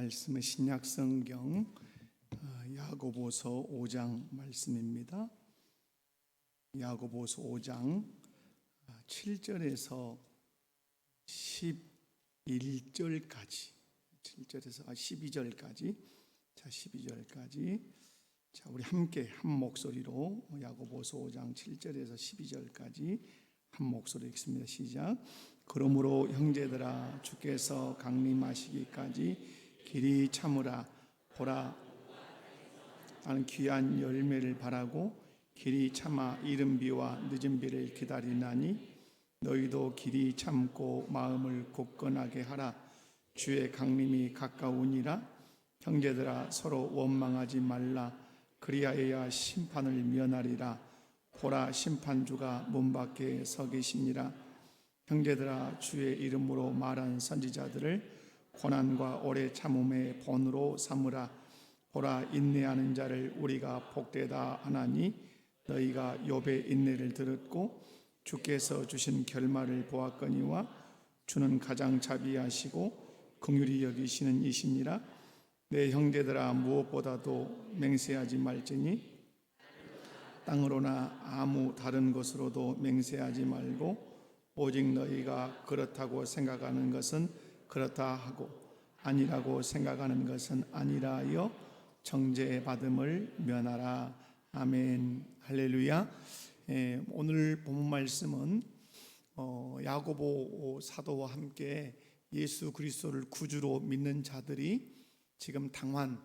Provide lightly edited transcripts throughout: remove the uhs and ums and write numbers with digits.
말씀은 신약 성경 야고보서 5장 말씀입니다. 야고보서 5장 7절에서 11절까지 7절에서 12절까지 자 12절까지 자 우리 함께 한 목소리로 야고보서 5장 7절에서 12절까지 한 목소리 읽습니다. 시작. 그러므로 형제들아 주께서 강림하시기까지 길이 참으라. 보라 나는 귀한 열매를 바라고 길이 참아 이른 비와 늦은 비를 기다리나니 너희도 길이 참고 마음을 굳건하게 하라. 주의 강림이 가까우니라. 형제들아 서로 원망하지 말라. 그리하여야 심판을 면하리라. 보라 심판주가 문 밖에 서 계시니라. 형제들아 주의 이름으로 말한 선지자들을 고난과 오래 참음의 본으로 삼으라. 보라 인내하는 자를 우리가 복되다 하나니 너희가 욥의 인내를 들었고 주께서 주신 결말을 보았거니와 주는 가장 자비하시고 긍휼히 여기시는 이시니라. 내 형제들아 무엇보다도 맹세하지 말지니 땅으로나 아무 다른 것으로도 맹세하지 말고 오직 너희가 그렇다고 생각하는 것은 그렇다 하고 아니라고 생각하는 것은 아니라 하여 정죄받음을 면하라. 아멘. 할렐루야. 오늘 본문 말씀은 야고보 사도와 함께 예수 그리스도를 구주로 믿는 자들이 지금 당한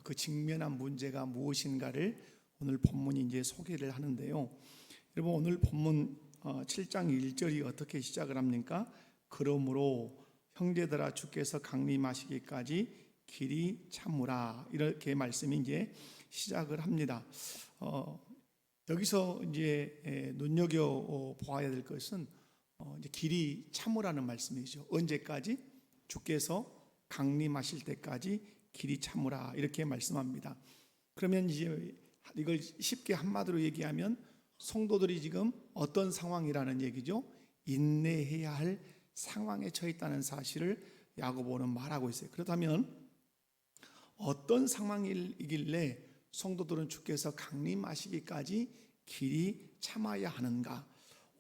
그 직면한 문제가 무엇인가를 오늘 본문이 이제 소개를 하는데요. 여러분 오늘 본문 7장 1절이 어떻게 시작을 합니까? 그러므로 형제들아 주께서 강림하시기까지 길이 참으라. 이렇게 말씀이 이제 시작을 합니다. 여기서 이제 눈여겨 보아야 될 것은 이제 길이 참으라는 말씀이죠. 언제까지? 주께서 강림하실 때까지 길이 참으라 이렇게 말씀합니다. 그러면 이제 이걸 쉽게 한마디로 얘기하면 성도들이 지금 어떤 상황이라는 얘기죠? 인내해야 할 상황에 처해 있다는 사실을 야고보는 말하고 있어요. 그렇다면 어떤 상황이길래 성도들은 주께서 강림하시기까지 길이 참아야 하는가?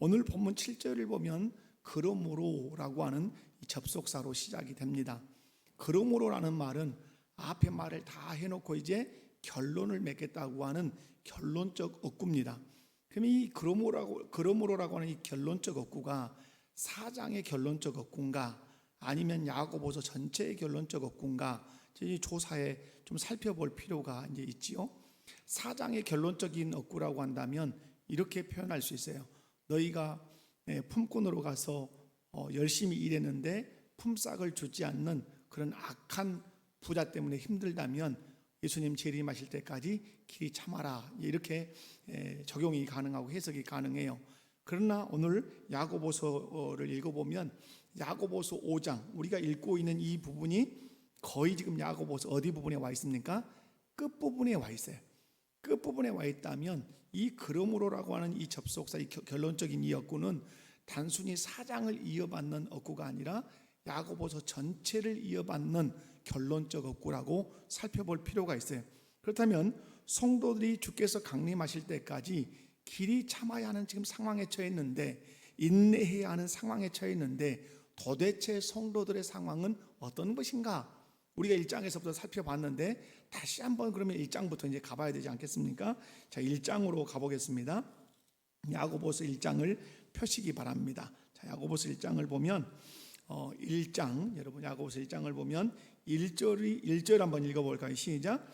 오늘 본문 7절을 보면 그러므로라고 하는 접속사로 시작이 됩니다. 그러므로라는 말은 앞에 말을 다 해놓고 이제 결론을 맺겠다고 하는 결론적 어구입니다. 그럼 이 그러므로라고 하는 이 결론적 어구가 사장의 결론적 어구인가 아니면 야고보서 전체의 결론적 어구인가 이 조사에 좀 살펴볼 필요가 이제 있지요. 사장의 결론적인 어구라고 한다면 이렇게 표현할 수 있어요. 너희가 품꾼으로 가서 열심히 일했는데 품삯을 주지 않는 그런 악한 부자 때문에 힘들다면 예수님 재림하실 때까지 길이 참아라. 이렇게 적용이 가능하고 해석이 가능해요. 그러나 오늘 야고보서를 읽어보면 야고보서 5장 우리가 읽고 있는 이 부분이 거의 지금 야고보서 어디 부분에 와 있습니까? 끝부분에 와 있어요. 끝부분에 와 있다면 이 그러므로라고 하는 이 접속사 이 결론적인 이 어구는 단순히 사장을 이어받는 어구가 아니라 야고보서 전체를 이어받는 결론적 어구라고 살펴볼 필요가 있어요. 그렇다면 성도들이 주께서 강림하실 때까지 길이 참아야 하는 지금 상황에 처해 있는데 인내해야 하는 상황에 처해 있는데 도대체 성도들의 상황은 어떤 것인가? 우리가 1장에서부터 살펴봤는데 다시 한번 그러면 1장부터 이제 가봐야 되지 않겠습니까? 자 1장으로 가보겠습니다. 야고보서 1장을 펴시기 바랍니다. 자 야고보서 1장을 보면 1장 여러분 야고보서 1장을 보면 1절 한번 읽어볼까요? 시작.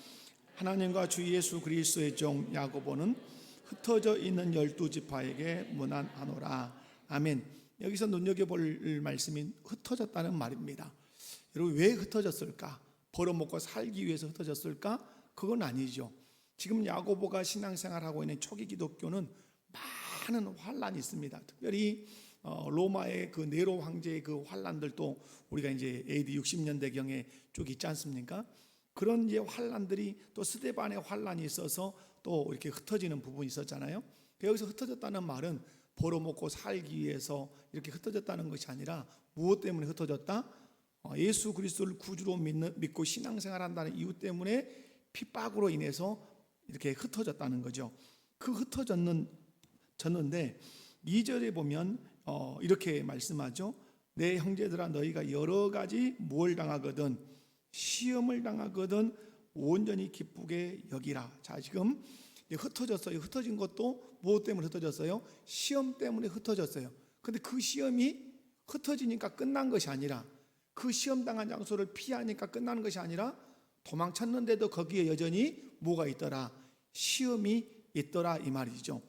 하나님과 주 예수 그리스도의 종 야고보는 흩어져 있는 12지파에게 문안하노라. 아멘. 여기서 눈여겨볼 말씀이 흩어졌다는 말입니다. 여러분 왜 흩어졌을까? 벌어먹고 살기 위해서 흩어졌을까? 그건 아니죠. 지금 야고보가 신앙생활하고 있는 초기 기독교는 많은 환란이 있습니다. 특별히 로마의 그 네로 황제의 그 환란들도 우리가 이제 AD 60년대경에 쭉 있지 않습니까? 그런 이제 환란들이 또 스데반의 환란이 있어서 또 이렇게 흩어지는 부분이 있었잖아요. 여기서 흩어졌다는 말은 벌어먹고 살기 위해서 이렇게 흩어졌다는 것이 아니라 무엇 때문에 흩어졌다? 예수 그리스도를 구주로 믿고 신앙생활한다는 이유 때문에 핍박으로 인해서 이렇게 흩어졌다는 거죠. 그 흩어졌는데 2절에 보면 이렇게 말씀하죠. 내 형제들아 너희가 여러 가지 뭘 당하거든 시험을 당하거든 온전히 기쁘게 여기라. 자, 지금 흩어졌어요. 흩어진 것도 무엇 때문에 흩어졌어요? 시험 때문에 흩어졌어요. 근데 그 시험이 흩어지니까 끝난 것이 아니라, 그 시험 당한 장소를 피하니까 끝나는 것이 아니라 도망쳤는데도 거기에 여전히 뭐가 있더라? 시험이 있더라 이 말이죠.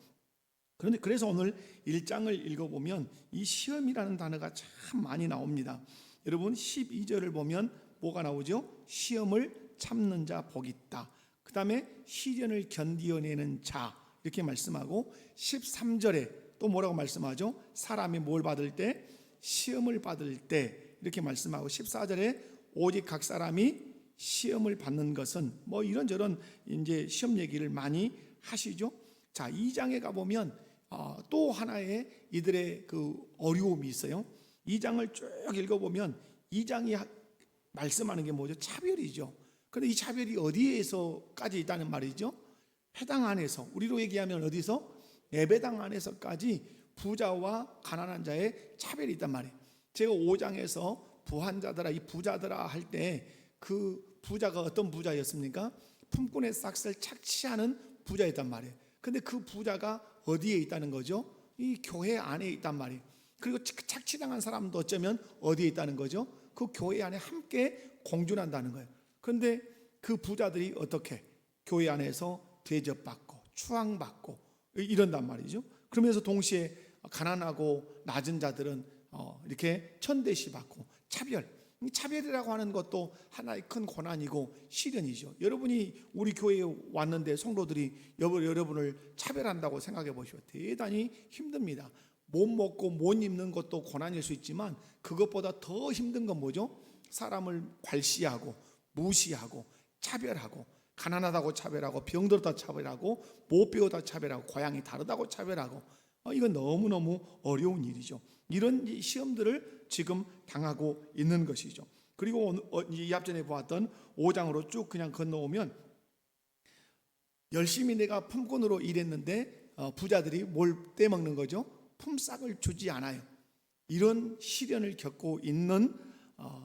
그런데 그래서 오늘 1장을 읽어보면 이 시험이라는 단어가 참 많이 나옵니다. 여러분 12절을 보면 뭐가 나오죠? 시험을 참는 자 복이 있다. 그 다음에 시련을 견디어내는 자 이렇게 말씀하고 13절에 또 뭐라고 말씀하죠? 사람이 뭘 받을 때? 시험을 받을 때 이렇게 말씀하고 14절에 오직 각 사람이 시험을 받는 것은 뭐 이런저런 이제 시험 얘기를 많이 하시죠. 자, 2장에 가보면 또 하나의 이들의 그 어려움이 있어요. 2장을 쭉 읽어보면 2장이 말씀하는 게 뭐죠? 차별이죠. 그런데 이 차별이 어디에서까지 있다는 말이죠? 회당 안에서, 우리로 얘기하면 어디서? 예배당 안에서까지 부자와 가난한 자의 차별이 있단 말이에요. 제가 5장에서 부한자들아 이 부자들아 할 때 그 부자가 어떤 부자였습니까? 품꾼의 싹을 착취하는 부자였단 말이에요. 근데 그 부자가 어디에 있다는 거죠? 이 교회 안에 있단 말이에요. 그리고 착취당한 사람도 어쩌면 어디에 있다는 거죠? 그 교회 안에 함께 공존한다는 거예요. 그런데 그 부자들이 어떻게 교회 안에서 대접받고 추앙받고 이런단 말이죠. 그러면서 동시에 가난하고 낮은 자들은 이렇게 천대시 받고 차별이라고 하는 것도 하나의 큰 고난이고 시련이죠. 여러분이 우리 교회에 왔는데 성도들이 여러분을 차별한다고 생각해 보시오. 대단히 힘듭니다. 못 먹고 못 입는 것도 고난일 수 있지만 그것보다 더 힘든 건 뭐죠? 사람을 괄시하고 무시하고 차별하고 가난하다고 차별하고 병들었다 차별하고 못 배우다 차별하고 고향이 다르다고 차별하고 이건 너무너무 어려운 일이죠. 이런 시험들을 지금 당하고 있는 것이죠. 그리고 이 앞전에 보았던 5장으로 쭉 그냥 건너오면 열심히 내가 품꾼으로 일했는데 부자들이 뭘 떼먹는 거죠? 품삯을 주지 않아요. 이런 시련을 겪고 있는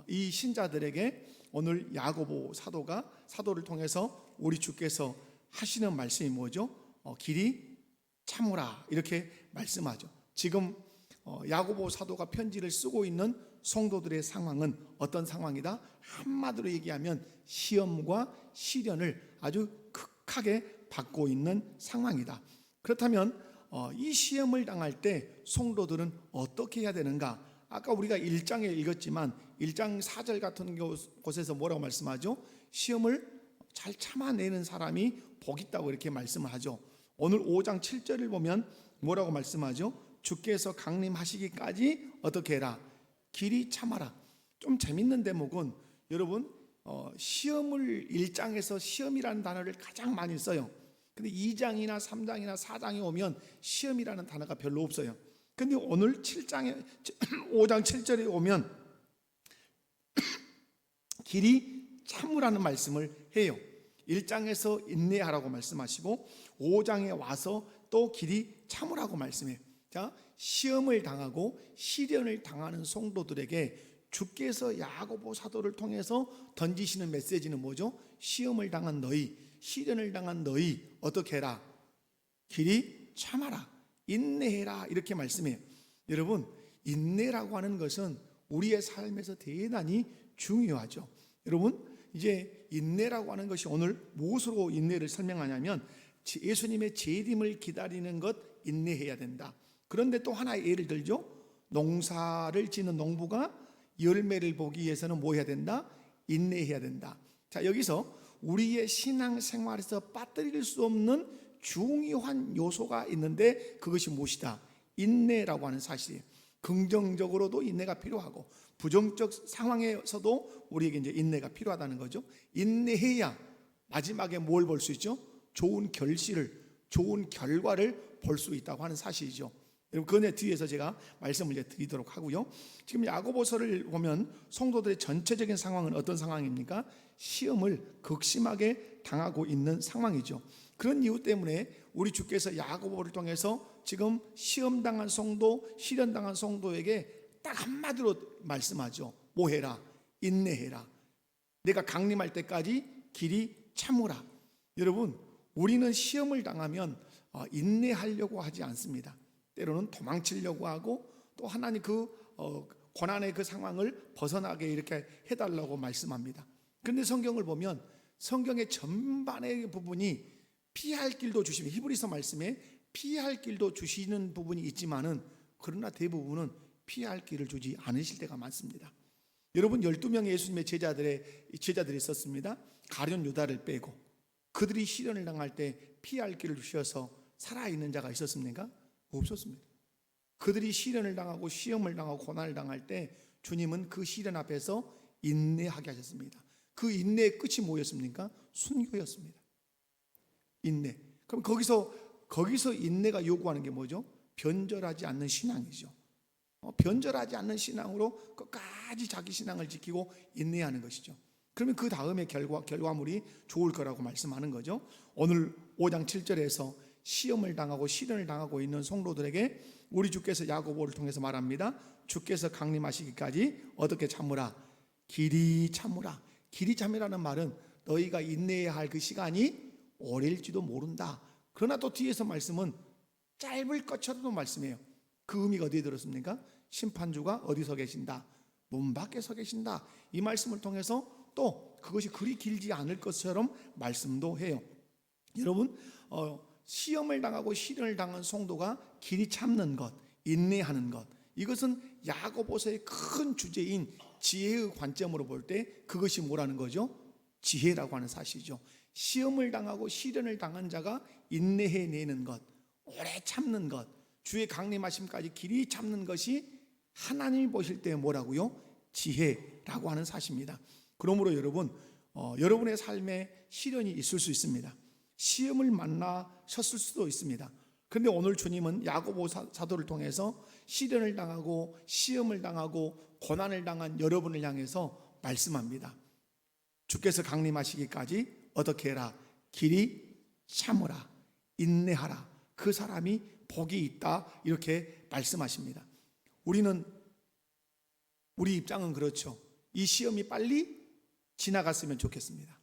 이 신자들에게 오늘 야고보 사도를 통해서 우리 주께서 하시는 말씀이 뭐죠? 길이 참으라 이렇게 말씀하죠. 지금 야고보 사도가 편지를 쓰고 있는 성도들의 상황은 어떤 상황이다? 한마디로 얘기하면 시험과 시련을 아주 극하게 받고 있는 상황이다. 그렇다면 이 시험을 당할 때 성도들은 어떻게 해야 되는가? 아까 우리가 1장에 읽었지만 1장 4절 같은 곳에서 뭐라고 말씀하죠? 시험을 잘 참아내는 사람이 복 있다고 이렇게 말씀을 하죠. 오늘 5장 7절을 보면 뭐라고 말씀하죠? 주께서 강림하시기까지 어떻게 해라? 길이 참아라. 좀 재밌는 대목은 여러분 시험을 1장에서 시험이라는 단어를 가장 많이 써요. 근데 2장이나 3장이나 4장에 오면 시험이라는 단어가 별로 없어요. 근데 오늘 5장 7절에 오면 길이 참으라는 말씀을 해요. 1장에서 인내하라고 말씀하시고 5장에 와서 또 길이 참으라고 말씀해요. 자, 시험을 당하고 시련을 당하는 성도들에게 주께서 야고보 사도를 통해서 던지시는 메시지는 뭐죠? 시험을 당한 너희, 시련을 당한 너희 어떻게 해라? 길이 참아라, 인내해라 이렇게 말씀해요. 여러분, 인내라고 하는 것은 우리의 삶에서 대단히 중요하죠. 여러분, 이제 인내라고 하는 것이 오늘 무엇으로 인내를 설명하냐면 예수님의 재림을 기다리는 것 인내해야 된다. 그런데 또 하나의 예를 들죠. 농사를 짓는 농부가 열매를 보기 위해서는 뭐 해야 된다? 인내해야 된다. 자, 여기서 우리의 신앙생활에서 빠뜨릴 수 없는 중요한 요소가 있는데 그것이 무엇이다? 인내라고 하는 사실이에요. 긍정적으로도 인내가 필요하고 부정적 상황에서도 우리에게 이제 인내가 필요하다는 거죠. 인내해야 마지막에 뭘 볼 수 있죠? 좋은 결실을, 좋은 결과를 볼 수 있다고 하는 사실이죠. 여러분 그 뒤에서 제가 말씀을 이제 드리도록 하고요. 지금 야고보서를 보면 성도들의 전체적인 상황은 어떤 상황입니까? 시험을 극심하게 당하고 있는 상황이죠. 그런 이유 때문에 우리 주께서 야고보를 통해서 지금 시험당한 성도, 시련당한 성도에게 딱 한마디로 말씀하죠. 뭐 해라? 인내해라. 내가 강림할 때까지 길이 참으라. 여러분, 우리는 시험을 당하면 인내하려고 하지 않습니다. 때로는 도망치려고 하고 또 하나님 그 고난의 그 상황을 벗어나게 이렇게 해달라고 말씀합니다. 그런데 성경을 보면 성경의 전반의 부분이 피할 길도 주시면, 히브리서 말씀에 피할 길도 주시는 부분이 있지만은 그러나 대부분은 피할 길을 주지 않으실 때가 많습니다. 여러분 12명의 예수님의 제자들이 있었습니다. 가룟 유다를 빼고 그들이 시련을 당할 때 피할 길을 주셔서 살아있는 자가 있었습니까? 없었습니다. 그들이 시련을 당하고 시험을 당하고 고난을 당할 때 주님은 그 시련 앞에서 인내하게 하셨습니다. 그 인내의 끝이 뭐였습니까? 순교였습니다. 인내. 그럼 거기서 인내가 요구하는 게 뭐죠? 변절하지 않는 신앙이죠. 변절하지 않는 신앙으로 끝까지 자기 신앙을 지키고 인내하는 것이죠. 그러면 그 다음에 결과물이 좋을 거라고 말씀하는 거죠. 오늘 5장 7절에서 시험을 당하고 시련을 당하고 있는 성도들에게 우리 주께서 야고보를 통해서 말합니다. 주께서 강림하시기까지 어떻게 참으라? 길이 참으라. 길이 참으라는 말은 너희가 인내해야 할 그 시간이 오래일지도 모른다. 그러나 또 뒤에서 말씀은 짧을 것처럼도 말씀해요. 그 의미가 어디에 들었습니까? 심판주가 어디서 계신다? 문 밖에 서 계신다. 이 말씀을 통해서 또 그것이 그리 길지 않을 것처럼 말씀도 해요. 여러분 시험을 당하고 시련을 당한 성도가 길이 참는 것, 인내하는 것, 이것은 야고보서의 큰 주제인 지혜의 관점으로 볼 때 그것이 뭐라는 거죠? 지혜라고 하는 사실이죠. 시험을 당하고 시련을 당한 자가 인내해내는 것, 오래 참는 것, 주의 강림하심까지 길이 참는 것이 하나님이 보실 때 뭐라고요? 지혜라고 하는 사실입니다. 그러므로 여러분 여러분의 삶에 시련이 있을 수 있습니다. 시험을 만나셨을 수도 있습니다. 그런데 오늘 주님은 야고보 사도를 통해서 시련을 당하고 시험을 당하고 고난을 당한 여러분을 향해서 말씀합니다. 주께서 강림하시기까지 어떻게 해라? 길이 참으라, 인내하라. 그 사람이 복이 있다. 이렇게 말씀하십니다. 우리 입장은 그렇죠. 이 시험이 빨리 지나갔으면 좋겠습니다.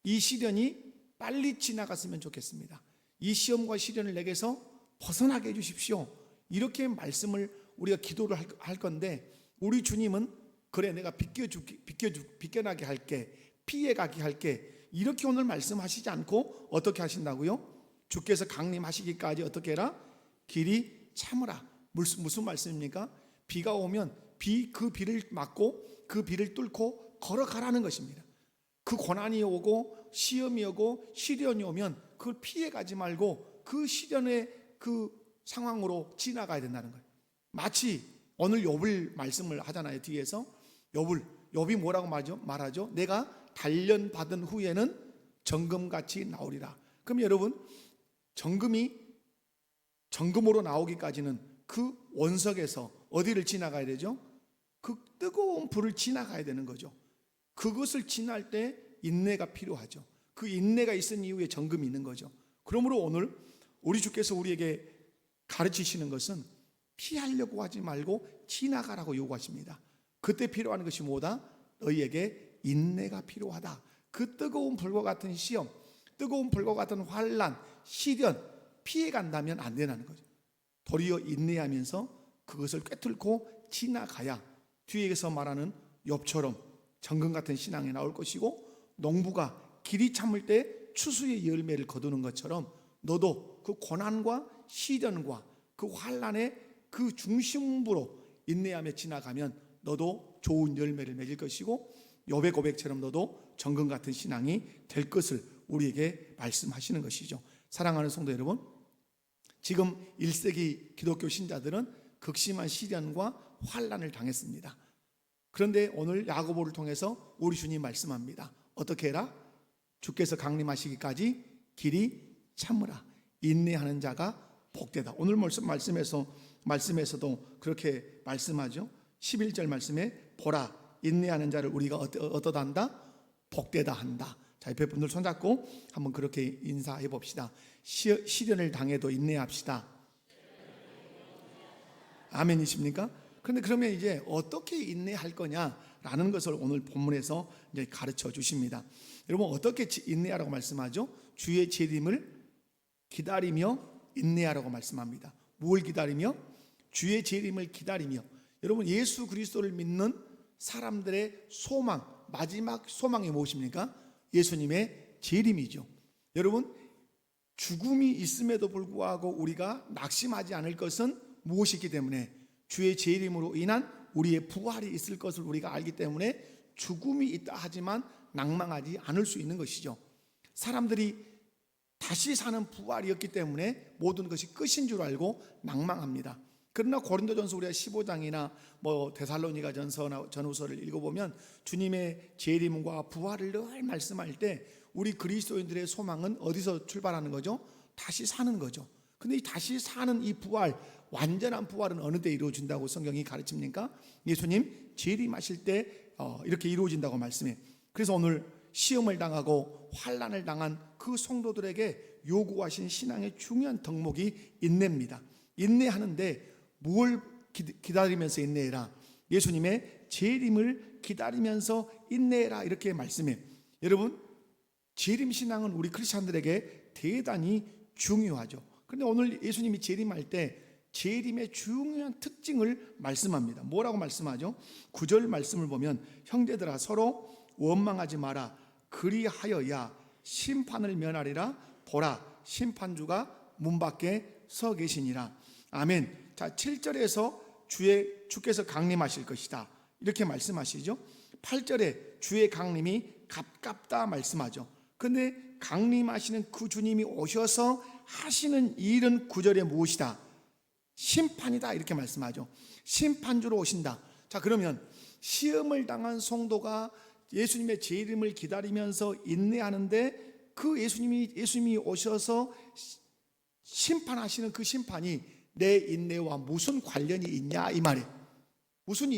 이 시련이 빨리 지나갔으면 좋겠습니다. 이 시험과 시련을 내게서 벗어나게 해주십시오. 이렇게 말씀을 우리가 기도를 할 건데 우리 주님은 그래 내가 비껴나게 할게, 피해가게 할게, 이렇게 오늘 말씀하시지 않고 어떻게 하신다고요? 주께서 강림하시기까지 어떻게 해라? 길이 참으라. 무슨 말씀입니까? 비가 오면 그 비를 막고 그 비를 뚫고 걸어가라는 것입니다. 그 고난이 오고 시험이 오고 시련이 오면 그걸 피해가지 말고 그 시련의 그 상황으로 지나가야 된다는 거예요. 마치 오늘 욥을 말씀을 하잖아요. 뒤에서 욥이 뭐라고 말하죠? 내가 단련받은 후에는 정금같이 나오리라. 그럼 여러분 정금으로 나오기까지는 그 원석에서 어디를 지나가야 되죠? 그 뜨거운 불을 지나가야 되는 거죠. 그것을 지날 때 인내가 필요하죠. 그 인내가 있은 이후에 정금이 있는 거죠. 그러므로 오늘 우리 주께서 우리에게 가르치시는 것은 피하려고 하지 말고 지나가라고 요구하십니다. 그때 필요한 것이 뭐다? 너희에게 인내가 필요하다. 그 뜨거운 불과 같은 시험, 뜨거운 불과 같은 환난, 시련 피해간다면 안 되는 거죠. 도리어 인내하면서 그것을 꿰뚫고 지나가야 뒤에서 말하는 욥처럼 정금 같은 신앙이 나올 것이고, 농부가 길이 참을 때 추수의 열매를 거두는 것처럼 너도 그 고난과 시련과 그 환난의 그 중심부로 인내하며 지나가면 너도 좋은 열매를 맺을 것이고 욥의 고백처럼 너도 정금 같은 신앙이 될 것을 우리에게 말씀하시는 것이죠. 사랑하는 성도 여러분, 지금 1세기 기독교 신자들은 극심한 시련과 환난을 당했습니다. 그런데 오늘 야고보를 통해서 우리 주님 말씀합니다. 어떻게 해라? 주께서 강림하시기까지 길이 참으라. 인내하는 자가 복되다. 오늘 말씀에서 말씀에서도 그렇게 말씀하죠. 11절 말씀에 보라 인내하는 자를 우리가 어떠다 한다? 복되다 한다. 자, 옆에 분들 손잡고 한번 그렇게 인사해 봅시다. 시련을 당해도 인내합시다. 아멘이십니까? 그런데 그러면 이제 어떻게 인내할 거냐라는 것을 오늘 본문에서 이제 가르쳐 주십니다. 여러분 어떻게 인내하라고 말씀하죠? 주의 재림을 기다리며 인내하라고 말씀합니다. 뭘 기다리며? 주의 재림을 기다리며. 여러분 예수 그리스도를 믿는 사람들의 소망, 마지막 소망이 무엇입니까? 예수님의 재림이죠. 여러분 죽음이 있음에도 불구하고 우리가 낙심하지 않을 것은 무엇이기 때문에 주의 재림으로 인한 우리의 부활이 있을 것을 우리가 알기 때문에 죽음이 있다 하지만 낭망하지 않을 수 있는 것이죠. 사람들이 다시 사는 부활이었기 때문에 모든 것이 끝인 줄 알고 낭망합니다. 그러나 고린도전서 우리가 15장이나 데살로니가 전후서를 읽어보면 주님의 재림과 부활을 늘 말씀할 때 우리 그리스도인들의 소망은 어디서 출발하는 거죠? 다시 사는 거죠. 근데 이 다시 사는 이 부활, 완전한 부활은 어느 때 이루어진다고 성경이 가르칩니까? 예수님 재림하실 때 이렇게 이루어진다고 말씀해. 그래서 오늘 시험을 당하고 환난을 당한 그 성도들에게 요구하신 신앙의 중요한 덕목이 인내입니다. 인내하는데 뭘 기다리면서 인내해라? 예수님의 재림을 기다리면서 인내해라 이렇게 말씀해. 여러분 재림 신앙은 우리 크리스찬들에게 대단히 중요하죠. 그런데 오늘 예수님이 재림할 때 재림의 중요한 특징을 말씀합니다. 뭐라고 말씀하죠? 9절 말씀을 보면 형제들아 서로 원망하지 마라. 그리하여야 심판을 면하리라. 보라 심판주가 문 밖에 서 계시니라. 아멘. 자 7절에서 주께서 강림하실 것이다 이렇게 말씀하시죠. 8절에 주의 강림이 가깝다 말씀하죠. 근데 강림하시는 그 주님이 오셔서 하시는 일은 9절에 무엇이다? 심판이다 이렇게 말씀하죠. 심판주로 오신다. 자 그러면 시험을 당한 성도가 예수님의 재림을 기다리면서 인내하는데 그 예수님이 오셔서 심판하시는 그 심판이 내 인내와 무슨 관련이 있냐 이 말이에요. 무슨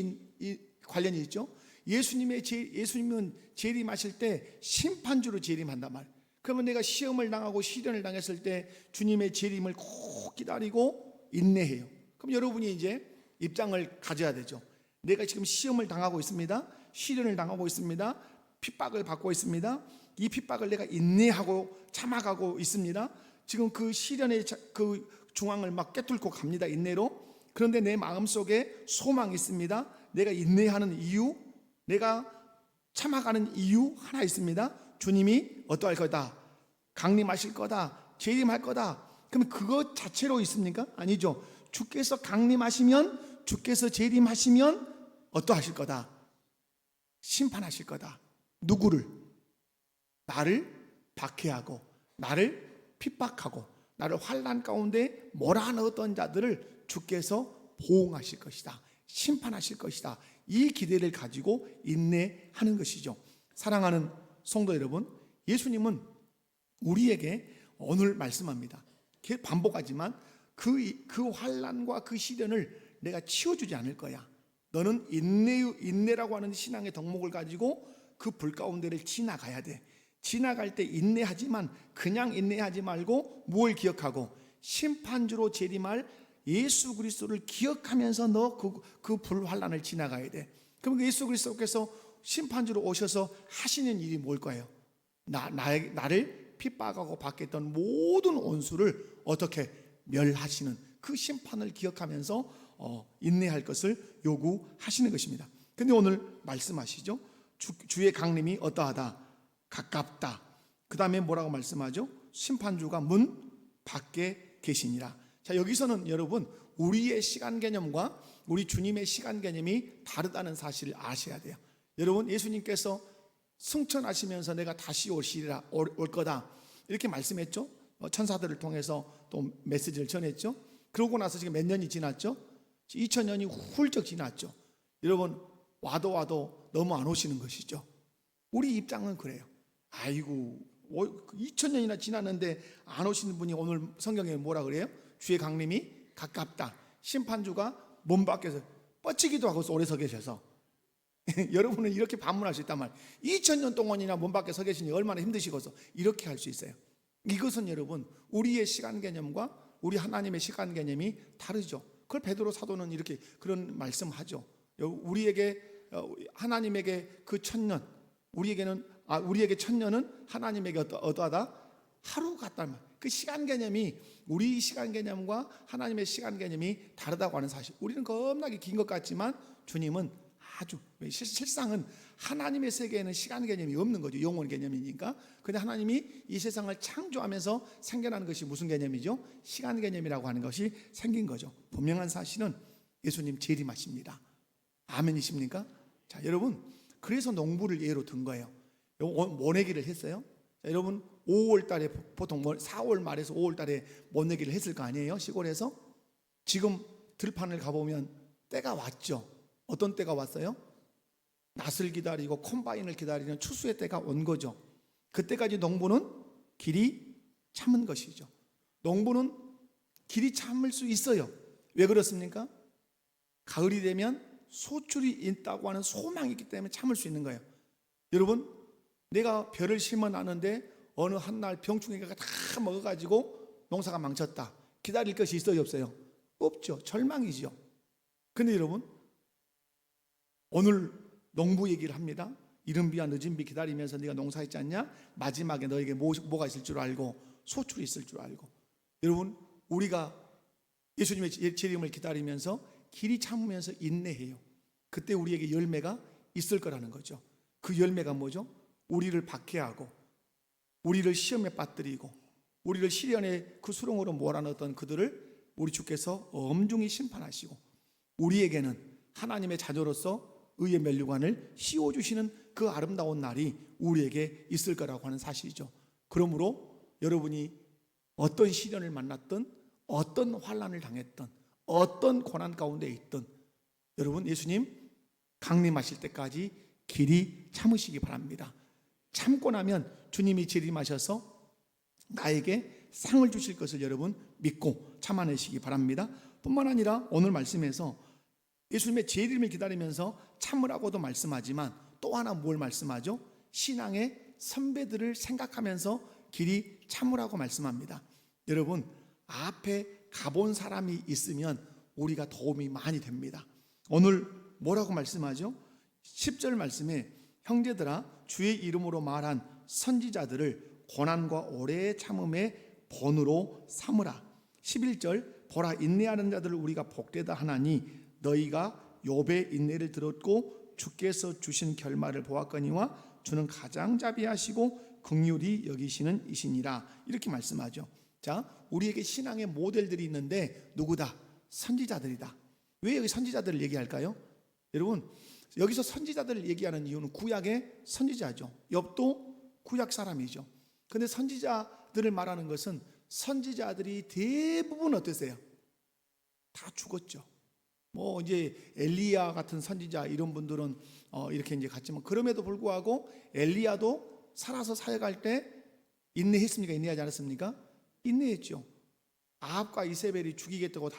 관련이 있죠? 예수님은 재림하실 때 심판주로 재림한단 말이에요. 그러면 내가 시험을 당하고 시련을 당했을 때 주님의 재림을 꼭 기다리고 인내해요. 그럼 여러분이 이제 입장을 가져야 되죠. 내가 지금 시험을 당하고 있습니다. 시련을 당하고 있습니다. 핍박을 받고 있습니다. 이 핍박을 내가 인내하고 참아가고 있습니다. 지금 그 시련의 그 중앙을 막 깨뚫고 갑니다. 인내로. 그런데 내 마음속에 소망이 있습니다. 내가 인내하는 이유, 내가 참아가는 이유 하나 있습니다. 주님이 어떠할 거다? 강림하실 거다. 재림할 거다. 그럼 그것 자체로 있습니까? 아니죠. 주께서 강림하시면, 주께서 재림하시면 어떠하실 거다? 심판하실 거다. 누구를? 나를 박해하고 나를 핍박하고 나를 환난 가운데 몰아넣었던 자들을 주께서 보응하실 것이다. 심판하실 것이다. 이 기대를 가지고 인내하는 것이죠. 사랑하는 성도 여러분, 예수님은 우리에게 오늘 말씀합니다. 반복하지만 그 환난과 그 시련을 내가 치워주지 않을 거야. 너는 인내라고 하는 신앙의 덕목을 가지고 그 불 가운데를 지나가야 돼. 지나갈 때 인내하지만 그냥 인내하지 말고 뭘 기억하고 심판주로 재림할 예수 그리스도를 기억하면서 너 그 불환난을 지나가야 돼. 그럼 예수 그리스도께서 심판주로 오셔서 하시는 일이 뭘까요? 나를 핍박하고 받겠던 모든 원수를 어떻게 멸하시는 그 심판을 기억하면서 인내할 것을 요구하시는 것입니다. 근데 오늘 말씀하시죠. 주의 강림이 어떠하다? 가깝다. 그 다음에 뭐라고 말씀하죠? 심판주가 문 밖에 계시니라. 자 여기서는 여러분 우리의 시간 개념과 우리 주님의 시간 개념이 다르다는 사실을 아셔야 돼요. 여러분 예수님께서 승천하시면서 내가 다시 올 거다 이렇게 말씀했죠. 천사들을 통해서 또 메시지를 전했죠. 그러고 나서 지금 몇 년이 지났죠? 2000년이 훌쩍 지났죠. 여러분 와도 너무 안 오시는 것이죠. 우리 입장은 그래요. 아이고 2000년이나 지났는데 안 오시는 분이 오늘 성경에 뭐라 그래요? 주의 강림이 가깝다. 심판주가 문 밖에서 뻗치기도 하고 오래 서 계셔서 여러분은 이렇게 반문할 수 있단 말이에요. 2000년 동안이나 문 밖에 서 계시니 얼마나 힘드시고서 이렇게 할 수 있어요. 이것은 여러분 우리의 시간 개념과 우리 하나님의 시간 개념이 다르죠. 그걸 베드로 사도는 이렇게 그런 말씀하죠. 우리에게 하나님에게 그 1000년, 우리에게 1000년은 하나님에게 어떠하다? 하루 같다는 말. 그 시간 개념이 우리 시간 개념과 하나님의 시간 개념이 다르다고 하는 사실. 우리는 겁나게 긴 것 같지만 주님은 아주, 실상은 하나님의 세계에는 시간 개념이 없는 거죠. 영원 개념이니까. 근데 하나님이 이 세상을 창조하면서 생겨난 것이 무슨 개념이죠? 시간 개념이라고 하는 것이 생긴 거죠. 분명한 사실은 예수님 재림하십니다. 아멘이십니까? 자, 여러분, 그래서 농부를 예로 든 거예요. 모내기를 했어요. 자, 여러분 5월 달에 보통 4월 말에서 5월 달에 모내기를 했을 거 아니에요? 시골에서. 지금 들판을 가보면 때가 왔죠. 어떤 때가 왔어요? 낫을 기다리고 콤바인을 기다리는 추수의 때가 온 거죠. 그때까지 농부는 길이 참은 것이죠. 농부는 길이 참을 수 있어요. 왜 그렇습니까? 가을이 되면 소출이 있다고 하는 소망이 있기 때문에 참을 수 있는 거예요. 여러분, 내가 벼를 심어놨는데 어느 한날 병충해가 다 먹어가지고 농사가 망쳤다. 기다릴 것이 있어요, 없어요? 없죠. 절망이죠. 근데 여러분, 오늘 농부 얘기를 합니다. 이른 비와 늦은 비 기다리면서 네가 농사했지 않냐? 마지막에 너에게 뭐가 있을 줄 알고 소출이 있을 줄 알고. 여러분, 우리가 예수님의 재림을 기다리면서 길이 참으면서 인내해요. 그때 우리에게 열매가 있을 거라는 거죠. 그 열매가 뭐죠? 우리를 박해하고 우리를 시험에 빠뜨리고 우리를 시련의 그 수렁으로 몰아넣었던 그들을 우리 주께서 엄중히 심판하시고 우리에게는 하나님의 자녀로서 의의 면류관을 씌워주시는 그 아름다운 날이 우리에게 있을 거라고 하는 사실이죠. 그러므로 여러분이 어떤 시련을 만났든 어떤 환난을 당했든 어떤 고난 가운데 있든 여러분 예수님 강림하실 때까지 길이 참으시기 바랍니다. 참고 나면 주님이 재림하셔서 나에게 상을 주실 것을 여러분 믿고 참아내시기 바랍니다. 뿐만 아니라 오늘 말씀에서 예수님의 재림을 기다리면서 참으라고도 말씀하지만 또 하나 뭘 말씀하죠? 신앙의 선배들을 생각하면서 길이 참으라고 말씀합니다. 여러분 앞에 가본 사람이 있으면 우리가 도움이 많이 됩니다. 오늘 뭐라고 말씀하죠? 10절 말씀에 형제들아 주의 이름으로 말한 선지자들을 고난과 오래 참음의 본으로 삼으라. 11절 보라 인내하는 자들을 우리가 복되다 하나니 너희가 욥의 인내를 들었고 주께서 주신 결말을 보았거니와 주는 가장자비하시고 긍휼히 여기시는 이시니라. 이렇게 말씀하죠. 자, 우리에게 신앙의 모델들이 있는데 누구다? 선지자들이다. 왜 여기 선지자들을 얘기할까요? 여러분 여기서 선지자들을 얘기하는 이유는 구약의 선지자죠. 욥도 구약 사람이죠. 근데 선지자들을 말하는 것은 선지자들이 대부분 어떠세요? 다 죽었죠. 뭐 이제 엘리야 같은 선지자 이런 분들은 이렇게 이제 갔지만 그럼에도 불구하고 엘리야도 살아서 사역할 때 인내했습니까? 인내하지 않았습니까? 인내했죠. 아합과 이세벨이 죽이겠다고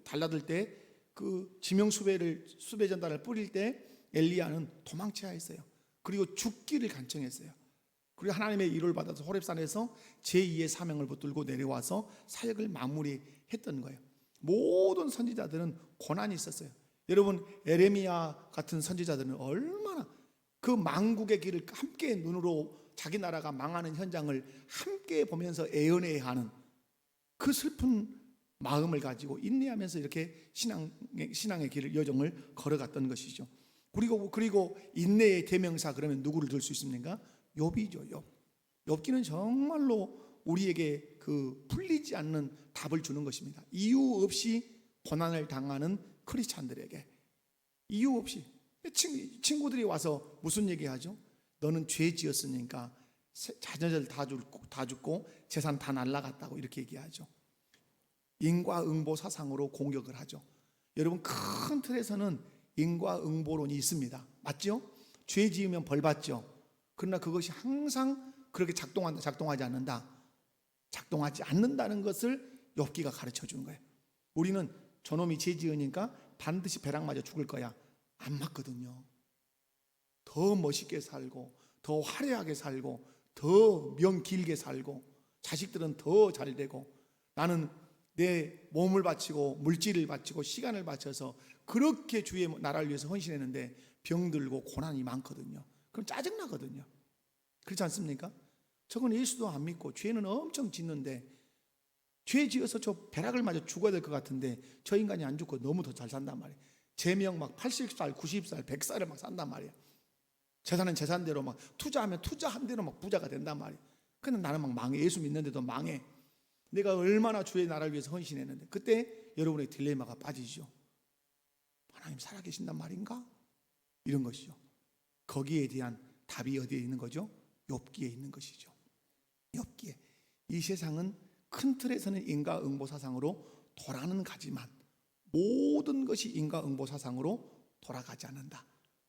달라들 때 그 지명 수배 전단을 뿌릴 때 엘리야는 도망쳐야 했어요. 그리고 죽기를 간청했어요. 그리고 하나님의 위로를 받아서 호렙산에서 제2의 사명을 붙들고 내려와서 사역을 마무리했던 거예요. 모든 선지자들은 고난이 있었어요. 여러분 에레미야 같은 선지자들은 얼마나 그 망국의 길을 함께 눈으로 자기 나라가 망하는 현장을 함께 보면서 애연해야 하는 그 슬픈 마음을 가지고 인내하면서 이렇게 신앙의 길을 여정을 걸어갔던 것이죠. 그리고 인내의 대명사 그러면 누구를 들 수 있습니까? 욥이죠. 욥기는 정말로 우리에게 그 풀리지 않는 답을 주는 것입니다. 이유 없이 고난을 당하는 크리스찬들에게 이유 없이 친구들이 와서 무슨 얘기하죠? 너는 죄 지었으니까 자녀들 다 죽고 재산 다 날라갔다고 이렇게 얘기하죠. 인과응보 사상으로 공격을 하죠. 여러분 큰 틀에서는 인과응보론이 있습니다. 맞죠? 죄 지으면 벌 받죠. 그러나 그것이 항상 그렇게 작동하지 않는다. 작동하지 않는다는 것을 욥기가 가르쳐 주는 거예요. 우리는 저놈이 죄 지으니까 반드시 벼락 맞아 죽을 거야. 안 맞거든요. 더 멋있게 살고 더 화려하게 살고 더 명 길게 살고 자식들은 더 잘 되고 나는 내 몸을 바치고 물질을 바치고 시간을 바쳐서 그렇게 주의 나라를 위해서 헌신했는데 병들고 고난이 많거든요. 그럼 짜증나거든요. 그렇지 않습니까? 저건 예수도 안 믿고 죄는 엄청 짓는데 죄 지어서 저 벼락을 맞아 죽어야 될 것 같은데 저 인간이 안 죽고 너무 더 잘 산단 말이에요. 제명 막 80살, 90살, 100살을 막 산단 말이에요. 재산은 재산대로 막 투자하면 투자한 대로 막 부자가 된단 말이에요. 근데 나는 막 망해. 예수 믿는데도 망해. 내가 얼마나 주의 나라를 위해서 헌신했는데 그때 여러분의 딜레마가 빠지죠. 하나님 살아계신단 말인가? 이런 것이죠. 거기에 대한 답이 어디에 있는 거죠? 욥기에 있는 것이죠. 욥기에. 이 세상은 큰 틀에서는 인과응보 사상으로 돌아가는 가지만 모든 것이 인과응보 사상으로 돌아가지 않는다.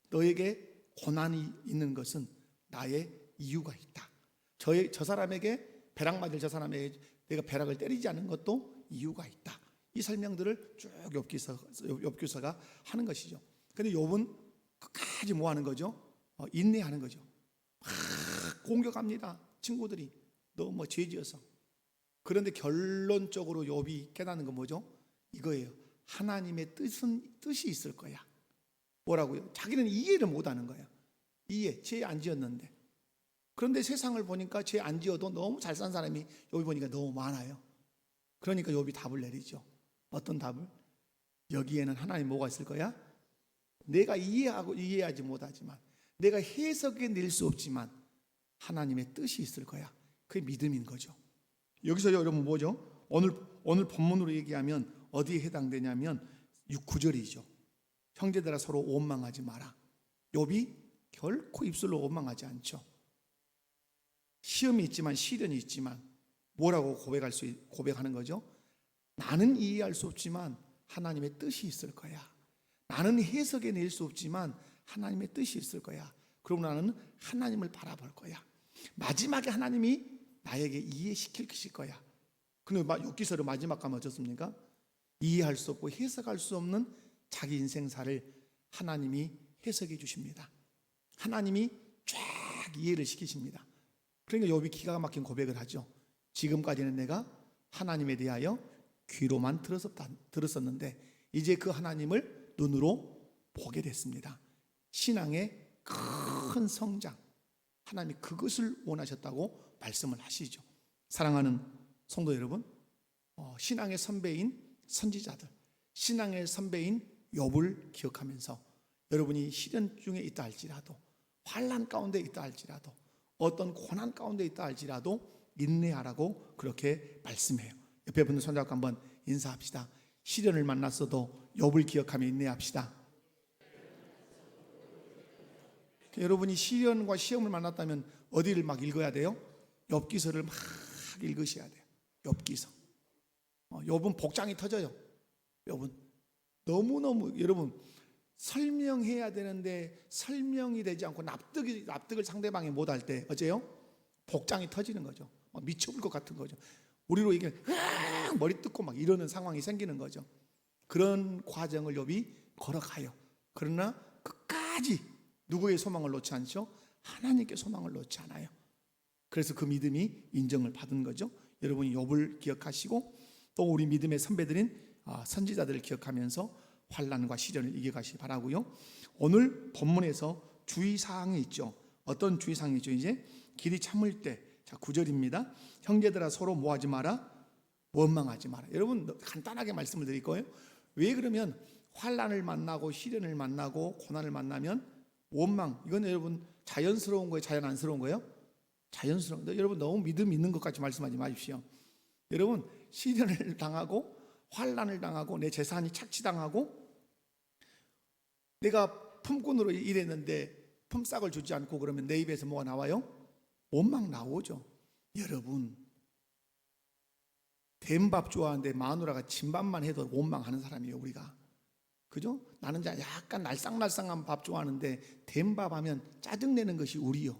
너에게 고난이 있는 것은 나의 이유가 있다. 저 사람에게 벼락 맞을 저 사람에게 내가 벼락을 때리지 않는 것도 이유가 있다. 이 설명들을 쭉 욥기서가 하는 것이죠. 그런데 욥은 끝까지 뭐 하는 거죠? 인내하는 거죠. 막 공격합니다. 친구들이 너 뭐 죄 지어서. 그런데 결론적으로 욥이 깨닫는 건 뭐죠? 이거예요. 하나님의 뜻이 있을 거야. 뭐라고요? 자기는 이해를 못하는 거야. 이해, 죄 안 지었는데. 그런데 세상을 보니까 죄 안 지어도 너무 잘 산 사람이 욥이 보니까 너무 많아요. 그러니까 욥이 답을 내리죠. 어떤 답을? 여기에는 하나님 뭐가 있을 거야? 내가 이해하지 못하지만 내가 해석해 낼 수 없지만 하나님의 뜻이 있을 거야. 그게 믿음인 거죠. 여기서 여러분 뭐죠? 오늘 본문으로 얘기하면 어디에 해당되냐면 9절이죠. 형제들아 서로 원망하지 마라. 욥이 결코 입술로 원망하지 않죠. 시험이 있지만 시련이 있지만 뭐라고 고백하는 거죠? 나는 이해할 수 없지만 하나님의 뜻이 있을 거야. 나는 해석해 낼 수 없지만 하나님의 뜻이 있을 거야. 그럼 나는 하나님을 바라볼 거야. 마지막에 하나님이 나에게 이해시킬 것일 거야. 근데 욥기서를 마지막 가면 어떻습니까? 이해할 수 없고 해석할 수 없는 자기 인생사를 하나님이 해석해 주십니다. 하나님이 쫙 이해를 시키십니다. 그러니까 욥이 기가 막힌 고백을 하죠. 지금까지는 내가 하나님에 대하여 귀로만 들었었는데 이제 그 하나님을 눈으로 보게 됐습니다. 신앙의 큰 성장, 하나님이 그것을 원하셨다고 말씀을 하시죠. 사랑하는 성도 여러분, 신앙의 선배인 선지자들, 신앙의 선배인 욥을 기억하면서 여러분이 시련 중에 있다 할지라도, 환난 가운데 있다 할지라도, 어떤 고난 가운데 있다 할지라도 인내하라고 그렇게 말씀해요. 옆에 분들 손잡고 한번 인사합시다. 시련을 만났어도 욥을 기억하며 인내합시다. 여러분이 시련과 시험을 만났다면 어디를 막 읽어야 돼요? 욥기서를 막 읽으셔야 돼요. 욥기서. 욥은 복장이 터져요. 욥은 너무너무 여러분 설명해야 되는데 설명이 되지 않고 납득을 상대방이 못할 때 어째요? 복장이 터지는 거죠. 막 미쳐볼 것 같은 거죠. 우리로 이게 머리 뜯고 막 이러는 상황이 생기는 거죠. 그런 과정을 욥이 걸어가요. 그러나 끝까지 누구의 소망을 놓지 않죠? 하나님께 소망을 놓지 않아요. 그래서 그 믿음이 인정을 받은 거죠. 여러분이 욥을 기억하시고 또 우리 믿음의 선배들인 선지자들을 기억하면서 환난과 시련을 이겨가시기 바라고요. 오늘 본문에서 주의사항이 있죠. 어떤 주의사항이죠? 이제 길이 참을 때, 자 9절입니다. 형제들아 서로 뭐하지 마라? 원망하지 마라. 여러분 간단하게 말씀을 드릴 거예요. 왜 그러면 환난을 만나고 시련을 만나고 고난을 만나면 원망, 이건 여러분 자연스러운 거예요? 자연 안스러운 거예요? 자연스러운데 여러분 너무 믿음 있는 것 같이 말씀하지 마십시오. 여러분 시련을 당하고 환난을 당하고 내 재산이 착취당하고 내가 품꾼으로 일했는데 품삯을 주지 않고 그러면 내 입에서 뭐가 나와요? 원망 나오죠. 여러분 된밥 좋아하는데 마누라가 진밥만 해도 원망하는 사람이에요. 우리가 그죠? 나는 약간 날상날상한 밥 좋아하는데 된밥 하면 짜증내는 것이 우리요.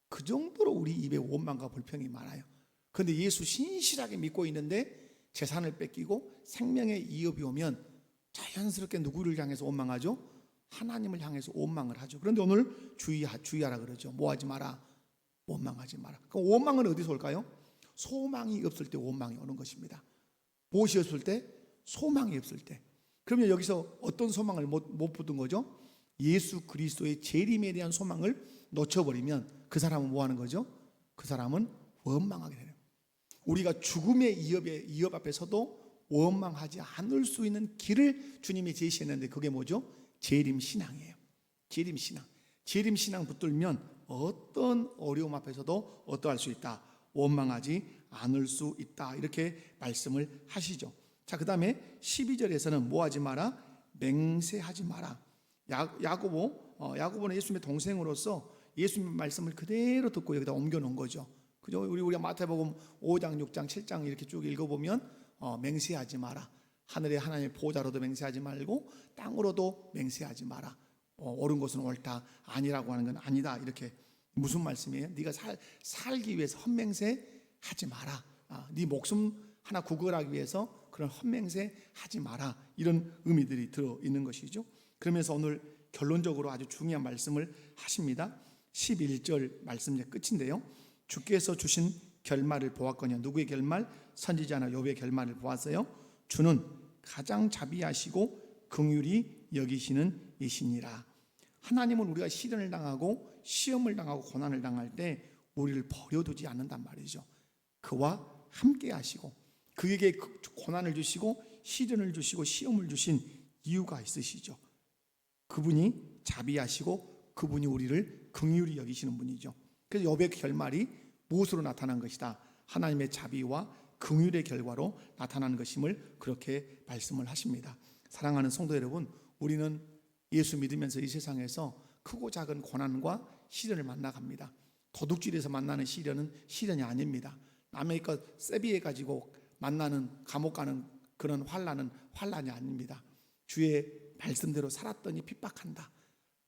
그 정도로 우리 입에 원망과 불평이 많아요. 그런데 예수 신실하게 믿고 있는데 재산을 뺏기고 생명의 위협이 오면 자연스럽게 누구를 향해서 원망하죠? 하나님을 향해서 원망을 하죠. 그런데 오늘 주의하라 그러죠. 뭐 하지 마라? 원망하지 마라. 그럼 원망은 어디서 올까요? 소망이 없을 때 원망이 오는 것입니다. 무엇이 없을 때? 소망이 없을 때. 그러면 여기서 어떤 소망을 못 붙든 거죠? 예수 그리스도의 재림에 대한 소망을 놓쳐버리면 그 사람은 뭐 하는 거죠? 그 사람은 원망하게 되는 거예요. 우리가 죽음의 위협 앞에서도 원망하지 않을 수 있는 길을 주님이 제시했는데 그게 뭐죠? 재림 신앙이에요. 재림 신앙. 재림 신앙 붙들면 어떤 어려움 앞에서도 어떠할 수 있다? 원망하지 않을 수 있다. 이렇게 말씀을 하시죠. 자, 그 다음에 12절에서는 뭐 하지 마라? 맹세하지 마라. 야고보는 예수님의 동생으로서 예수님의 말씀을 그대로 듣고 여기다 옮겨 놓은 거죠. 그죠? 우리가 마태복음 5장, 6장, 7장 이렇게 쭉 읽어보면 맹세하지 마라. 하늘의 하나님의 보좌로도 맹세하지 말고 땅으로도 맹세하지 마라. 옳은 것은 옳다, 아니라고 하는 건 아니다. 이렇게 무슨 말씀이에요? 네가 살기 위해서 헛맹세하지 마라. 네 목숨 하나 구걸하기 위해서 그런 헛맹세하지 마라. 이런 의미들이 들어있는 것이죠. 그러면서 오늘 결론적으로 아주 중요한 말씀을 하십니다. 11절 말씀 이제 끝인데요. 주께서 주신 결말을 보았거니와. 누구의 결말? 선지자나 욥의 결말을 보았어요. 주는 가장 자비하시고 긍휼히 여기시는 이시니라. 하나님은 우리가 시련을 당하고 시험을 당하고 고난을 당할 때 우리를 버려두지 않는단 말이죠. 그와 함께 하시고 그에게 고난을 주시고 시련을 주시고 시험을 주신 이유가 있으시죠. 그분이 자비하시고 그분이 우리를 긍휼히 여기시는 분이죠. 그래서 욥의 결말이 무엇으로 나타난 것이다? 하나님의 자비와 긍휼의 결과로 나타나는 것임을 그렇게 말씀을 하십니다. 사랑하는 성도 여러분, 우리는 예수 믿으면서 이 세상에서 크고 작은 고난과 시련을 만나갑니다. 도둑질에서 만나는 시련은 시련이 아닙니다. 남의 것 세비해 가지고 만나는 감옥 가는 그런 환난은 환난이 아닙니다. 주의 말씀대로 살았더니 핍박한다.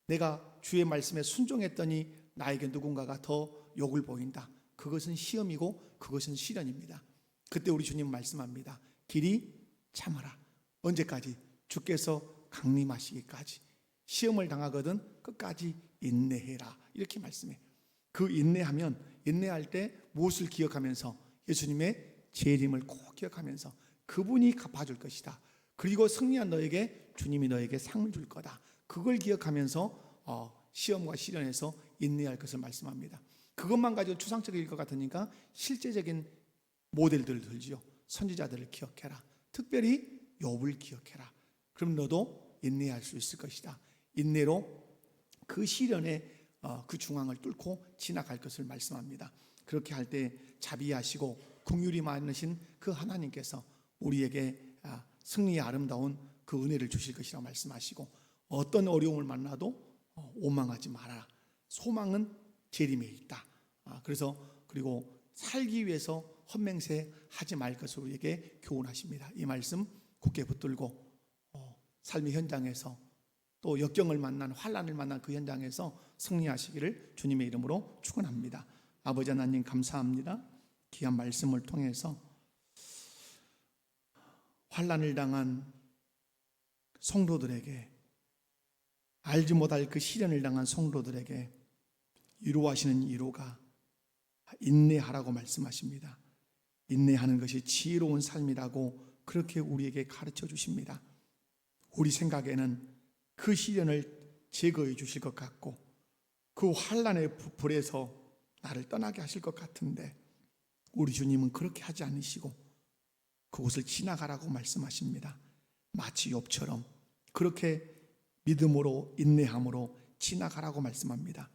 내가 주의 말씀에 순종했더니 나에게 누군가가 더 욕을 보인다. 그것은 시험이고 그것은 시련입니다. 그때 우리 주님 말씀합니다. 길이 참아라. 언제까지? 주께서 강림하시기까지. 시험을 당하거든 끝까지 인내해라. 이렇게 말씀해. 그 인내할 때 무엇을 기억하면서? 예수님의 재림을 꼭 기억하면서 그분이 갚아줄 것이다. 그리고 승리한 너에게 주님이 너에게 상을 줄 거다. 그걸 기억하면서 시험과 시련에서 인내할 것을 말씀합니다. 그것만 가지고 추상적일 것 같으니까 실제적인 모델들을 들지요. 선지자들을 기억해라. 특별히 욥을 기억해라. 그럼 너도 인내할 수 있을 것이다. 인내로 그 시련의 그 중앙을 뚫고 지나갈 것을 말씀합니다. 그렇게 할 때 자비하시고 긍휼이 많으신 그 하나님께서 우리에게 승리의 아름다운 그 은혜를 주실 것이라고 말씀하시고 어떤 어려움을 만나도 원망하지 말아라. 소망은 재림에 있다. 그리고 살기 위해서 헛맹세하지 말 것을 우리에게 교훈하십니다. 이 말씀 굳게 붙들고 삶의 현장에서 또 역경을 만난 환난을 만난 그 현장에서 승리하시기를 주님의 이름으로 축원합니다. 아버지 하나님 감사합니다. 귀한 말씀을 통해서 환난을 당한 성도들에게 알지 못할 그 시련을 당한 성도들에게 위로하시는 위로가 인내하라고 말씀하십니다. 인내하는 것이 지혜로운 삶이라고 그렇게 우리에게 가르쳐 주십니다. 우리 생각에는 그 시련을 제거해 주실 것 같고 그 환난의 불에서 나를 떠나게 하실 것 같은데 우리 주님은 그렇게 하지 않으시고 그곳을 지나가라고 말씀하십니다. 마치 욥처럼 그렇게 믿음으로 인내함으로 지나가라고 말씀합니다.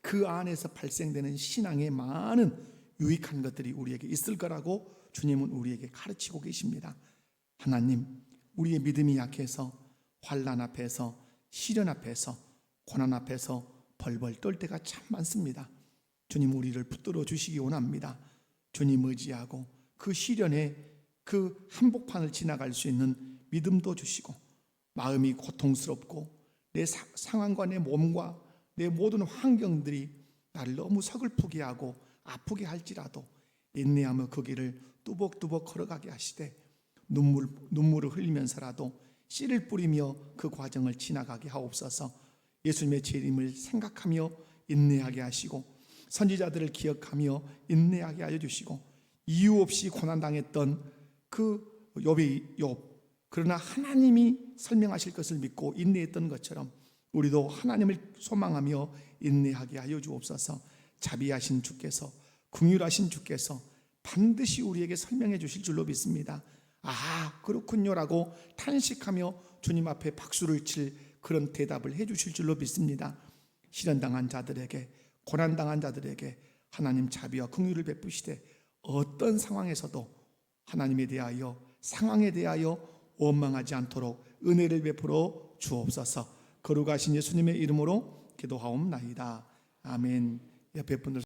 그 안에서 발생되는 신앙의 많은 유익한 것들이 우리에게 있을 거라고 주님은 우리에게 가르치고 계십니다. 하나님, 우리의 믿음이 약해서 환난 앞에서 시련 앞에서 고난 앞에서 벌벌 떨 때가 참 많습니다. 주님, 우리를 붙들어 주시기 원합니다. 주님 의지하고 그 시련에 그 한복판을 지나갈 수 있는 믿음도 주시고 마음이 고통스럽고 내 상황과 내 몸과 내 모든 환경들이 나를 너무 서글프게 하고 아프게 할지라도 인내하며 그 길을 뚜벅뚜벅 걸어가게 하시되 눈물을 흘리면서라도 씨를 뿌리며 그 과정을 지나가게 하옵소서. 예수님의 재림을 생각하며 인내하게 하시고 선지자들을 기억하며 인내하게 하여 주시고 이유 없이 고난당했던 그 욥의 욥, 그러나 하나님이 설명하실 것을 믿고 인내했던 것처럼 우리도 하나님을 소망하며 인내하게 하여 주옵소서. 자비하신 주께서, 긍휼하신 주께서 반드시 우리에게 설명해 주실 줄로 믿습니다. 아, 그렇군요라고 탄식하며 주님 앞에 박수를 칠 그런 대답을 해 주실 줄로 믿습니다. 시련당한 자들에게, 고난당한 자들에게 하나님 자비와 긍휼을 베푸시되 어떤 상황에서도 하나님에 대하여, 상황에 대하여 원망하지 않도록 은혜를 베풀어 주옵소서. 거룩하신 예수님의 이름으로 기도하옵나이다. 아멘. 옆에 분들